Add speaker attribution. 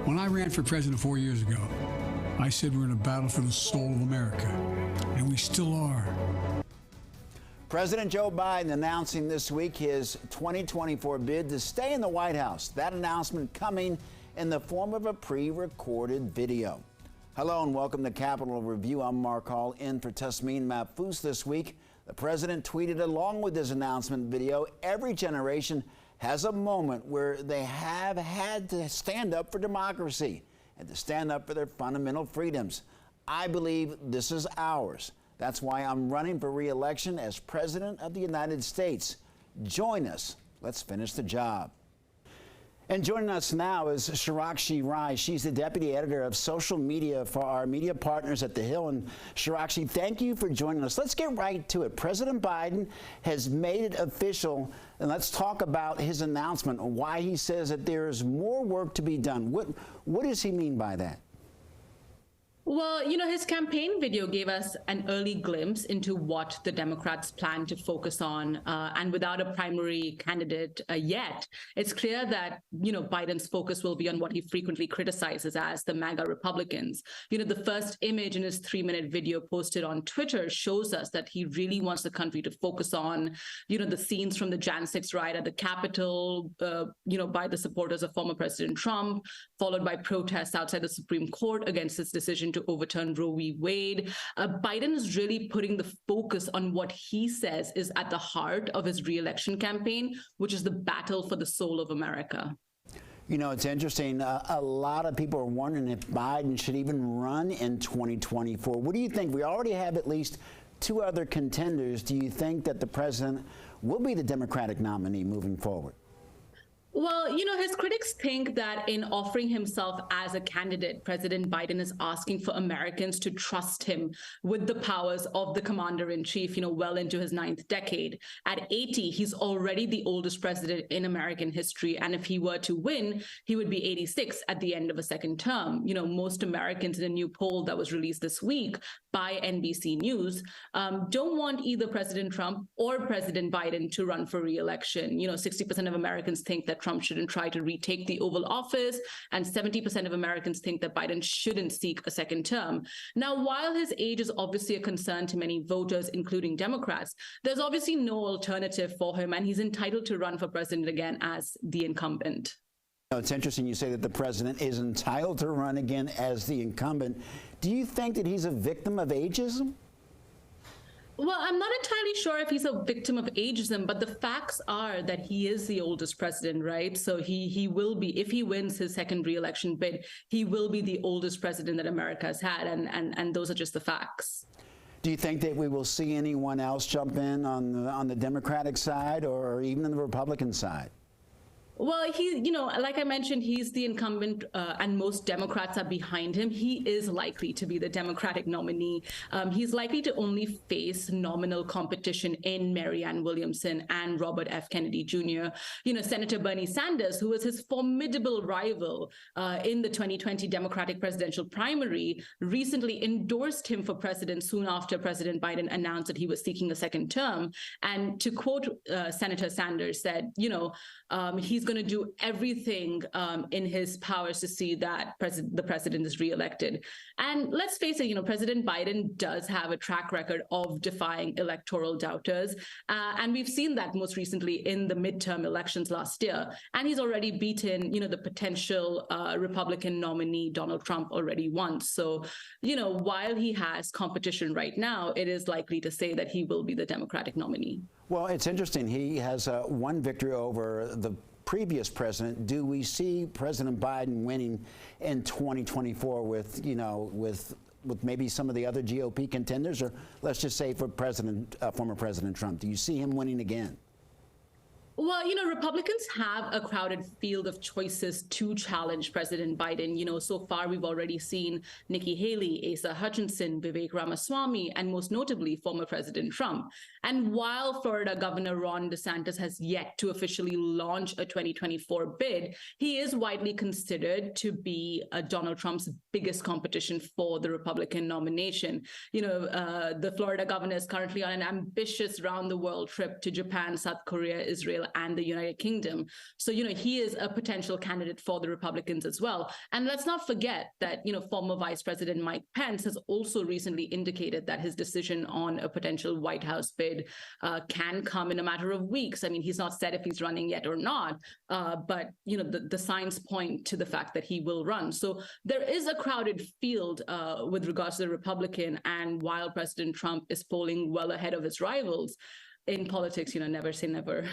Speaker 1: When I ran for president 4 years ago, I said we're in a battle for the soul of America, and we still are.
Speaker 2: President Joe Biden announcing this week his 2024 bid to stay in the White House. That announcement coming in the form of a pre-recorded video. Hello and welcome to Capitol Review. I'm Mark Hall, in for Tasmin Mahfouz this week. The president tweeted along with his announcement video, every generation has a moment where they have had to stand up for democracy and to stand up for their fundamental freedoms. I believe this is ours. That's why I'm running for re-election as President of the United States. Join us. Let's finish the job. And joining us now is Shirakshi Rai. She's the deputy editor of social media for our media partners at The Hill. And Shirakshi, thank you for joining us. Let's get right to it. President Biden has made it official, and let's talk about his announcement, why he says that there is more work to be done. What does he mean by that?
Speaker 3: Well, his campaign video gave us an early glimpse into what the Democrats plan to focus on. And without a primary candidate yet, it's clear that, Biden's focus will be on what he frequently criticizes as the MAGA Republicans. The first image in his 3-minute video posted on Twitter shows us that he really wants the country to focus on, the scenes from the Jan 6 riot at the Capitol, by the supporters of former President Trump, followed by protests outside the Supreme Court against his decision to overturn Roe v. Wade. Biden is really putting the focus on what he says is at the heart of his re-election campaign, which is the battle for the soul of America.
Speaker 2: It's interesting. A lot of people are wondering if Biden should even run in 2024. What do you think? We already have at least 2 other contenders. Do you think that the president will be the Democratic nominee moving forward?
Speaker 3: Well, his critics think that in offering himself as a candidate, President Biden is asking for Americans to trust him with the powers of the commander-in-chief, well into his 9th decade. At 80, he's already the oldest president in American history. And if he were to win, he would be 86 at the end of a second term. Most Americans in a new poll that was released this week by NBC News don't want either President Trump or President Biden to run for re-election. 60% of Americans think that Trump shouldn't try to retake the Oval Office, and 70% of Americans think that Biden shouldn't seek a second term. Now, while his age is obviously a concern to many voters, including Democrats, there's obviously no alternative for him, and he's entitled to run for president again as the incumbent.
Speaker 2: It's interesting you say that the president is entitled to run again as the incumbent. Do you think that he's a victim of ageism?
Speaker 3: Well, I'm not entirely sure if he's a victim of ageism, but the facts are that he is the oldest president, right? So he will be, if he wins his second re-election bid, he will be the oldest president that America has had, and those are just the facts.
Speaker 2: Do you think that we will see anyone else jump in on the Democratic side or even on the Republican side?
Speaker 3: Well, like I mentioned, he's the incumbent and most Democrats are behind him. He is likely to be the Democratic nominee. He's likely to only face nominal competition in Marianne Williamson and Robert F. Kennedy Jr. Senator Bernie Sanders, who was his formidable rival in the 2020 Democratic presidential primary, recently endorsed him for president soon after President Biden announced that he was seeking a second term. And to quote Senator Sanders said, he's going to do everything in his powers to see that the president is reelected. And let's face it, President Biden does have a track record of defying electoral doubters. And we've seen that most recently in the midterm elections last year. And he's already beaten, the potential Republican nominee, Donald Trump, already once. So, while he has competition right now, it is likely to say that he will be the Democratic nominee.
Speaker 2: Well, it's interesting. He has one victory over the previous president. Do we see President Biden winning in 2024 with maybe some of the other GOP contenders, or let's just say for former President Trump? Do you see him winning again?
Speaker 3: Well, Republicans have a crowded field of choices to challenge President Biden. So far, we've already seen Nikki Haley, Asa Hutchinson, Vivek Ramaswamy, and most notably, former President Trump. And while Florida Governor Ron DeSantis has yet to officially launch a 2024 bid, he is widely considered to be Donald Trump's biggest competition for the Republican nomination. The Florida governor is currently on an ambitious round-the-world trip to Japan, South Korea, Israel, and the United Kingdom. So, he is a potential candidate for the Republicans as well. And let's not forget that, former Vice President Mike Pence has also recently indicated that his decision on a potential White House bid can come in a matter of weeks. I mean, he's not said if he's running yet or not, but, the signs point to the fact that he will run. So there is a crowded field with regards to the Republican, and while President Trump is polling well ahead of his rivals, in politics, never say never.